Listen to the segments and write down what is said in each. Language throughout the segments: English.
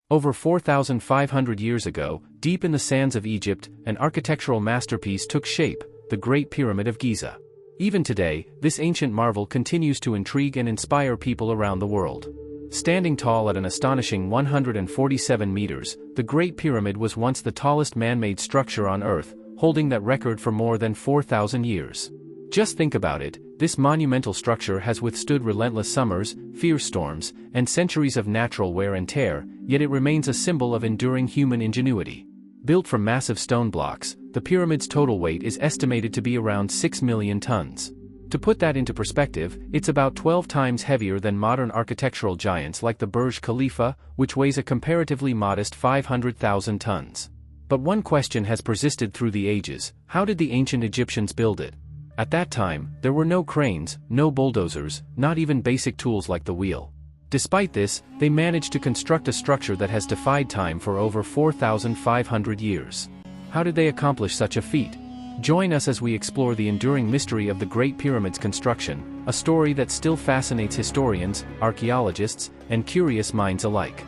Over 4,500 years ago, deep in the sands of Egypt, an architectural masterpiece took shape, the Great Pyramid of Giza. Even today, this ancient marvel continues to intrigue and inspire people around the world. Standing tall at an astonishing 147 meters, the Great Pyramid was once the tallest man-made structure on Earth, holding that record for more than 4,000 years. Just think about it, this monumental structure has withstood relentless summers, fierce storms, and centuries of natural wear and tear, yet it remains a symbol of enduring human ingenuity. Built from massive stone blocks, the pyramid's total weight is estimated to be around 6 million tons. To put that into perspective, it's about 12 times heavier than modern architectural giants like the Burj Khalifa, which weighs a comparatively modest 500,000 tons. But one question has persisted through the ages: how did the ancient Egyptians build it? At that time, there were no cranes, no bulldozers, not even basic tools like the wheel. Despite this, they managed to construct a structure that has defied time for over 4,500 years. How did they accomplish such a feat? Join us as we explore the enduring mystery of the Great Pyramid's construction, a story that still fascinates historians, archaeologists, and curious minds alike.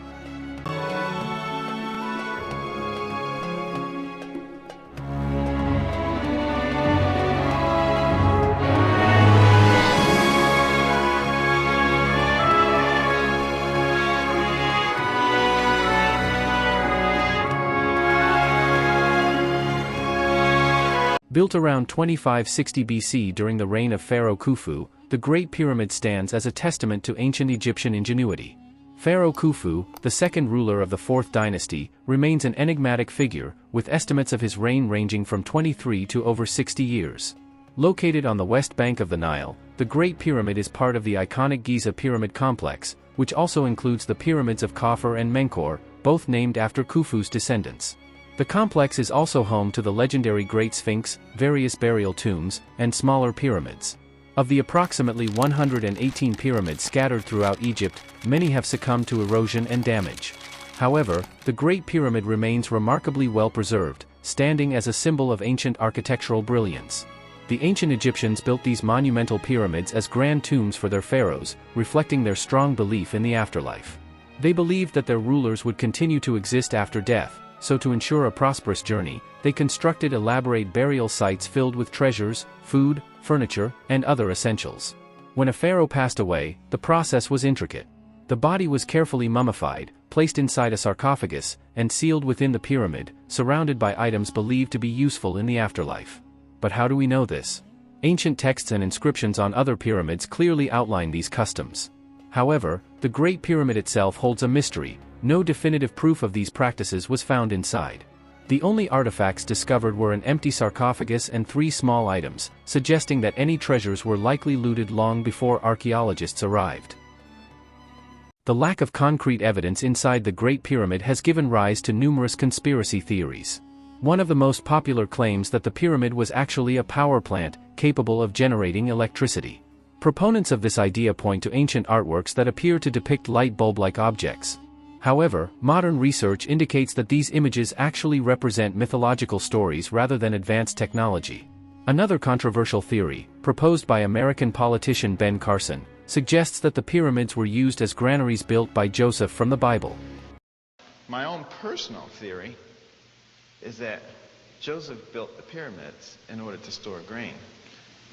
Built around 2560 BC during the reign of Pharaoh Khufu, the Great Pyramid stands as a testament to ancient Egyptian ingenuity. Pharaoh Khufu, the second ruler of the 4th dynasty, remains an enigmatic figure, with estimates of his reign ranging from 23 to over 60 years. Located on the west bank of the Nile, the Great Pyramid is part of the iconic Giza Pyramid Complex, which also includes the pyramids of Khafre and Menkaure, both named after Khufu's descendants. The complex is also home to the legendary Great Sphinx, various burial tombs, and smaller pyramids. Of the approximately 118 pyramids scattered throughout Egypt, many have succumbed to erosion and damage. However, the Great Pyramid remains remarkably well preserved, standing as a symbol of ancient architectural brilliance. The ancient Egyptians built these monumental pyramids as grand tombs for their pharaohs, reflecting their strong belief in the afterlife. They believed that their rulers would continue to exist after death, so to ensure a prosperous journey, they constructed elaborate burial sites filled with treasures, food, furniture, and other essentials. When a pharaoh passed away, the process was intricate. The body was carefully mummified, placed inside a sarcophagus, and sealed within the pyramid, surrounded by items believed to be useful in the afterlife. But how do we know this? Ancient texts and inscriptions on other pyramids clearly outline these customs. However, the Great Pyramid itself holds a mystery. No definitive proof of these practices was found inside. The only artifacts discovered were an empty sarcophagus and 3 small items, suggesting that any treasures were likely looted long before archaeologists arrived. The lack of concrete evidence inside the Great Pyramid has given rise to numerous conspiracy theories. One of the most popular claims that the pyramid was actually a power plant, capable of generating electricity. Proponents of this idea point to ancient artworks that appear to depict light bulb-like objects. However, modern research indicates that these images actually represent mythological stories rather than advanced technology. Another controversial theory, proposed by American politician Ben Carson, suggests that the pyramids were used as granaries built by Joseph from the Bible. My own personal theory is that Joseph built the pyramids in order to store grain.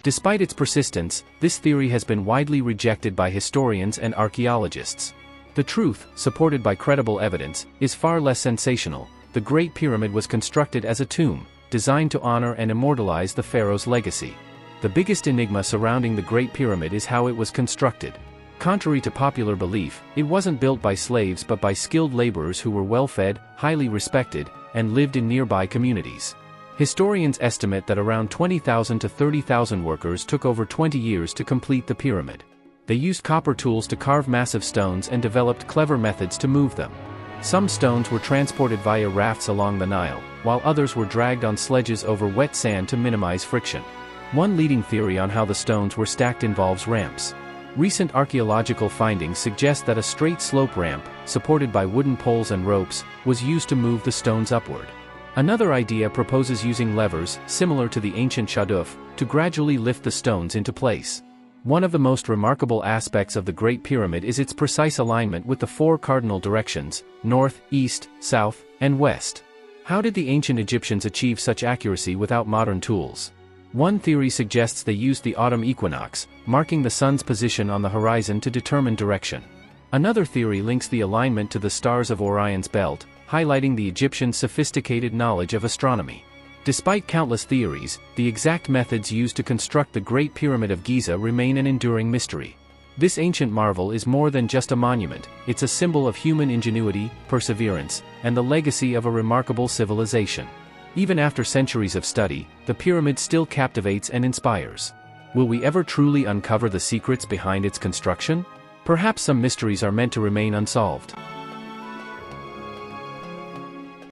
Despite its persistence, this theory has been widely rejected by historians and archaeologists. The truth, supported by credible evidence, is far less sensational. The Great Pyramid was constructed as a tomb, designed to honor and immortalize the pharaoh's legacy. The biggest enigma surrounding the Great Pyramid is how it was constructed. Contrary to popular belief, it wasn't built by slaves but by skilled laborers who were well-fed, highly respected, and lived in nearby communities. Historians estimate that around 20,000 to 30,000 workers took over 20 years to complete the pyramid. They used copper tools to carve massive stones and developed clever methods to move them. Some stones were transported via rafts along the Nile, while others were dragged on sledges over wet sand to minimize friction. One leading theory on how the stones were stacked involves ramps. Recent archaeological findings suggest that a straight slope ramp, supported by wooden poles and ropes, was used to move the stones upward. Another idea proposes using levers, similar to the ancient shaduf, to gradually lift the stones into place. One of the most remarkable aspects of the Great Pyramid is its precise alignment with the four cardinal directions: north, east, south, and west. How did the ancient Egyptians achieve such accuracy without modern tools? One theory suggests they used the autumn equinox, marking the sun's position on the horizon to determine direction. Another theory links the alignment to the stars of Orion's belt, highlighting the Egyptians' sophisticated knowledge of astronomy. Despite countless theories, the exact methods used to construct the Great Pyramid of Giza remain an enduring mystery. This ancient marvel is more than just a monument, it's a symbol of human ingenuity, perseverance, and the legacy of a remarkable civilization. Even after centuries of study, the pyramid still captivates and inspires. Will we ever truly uncover the secrets behind its construction? Perhaps some mysteries are meant to remain unsolved.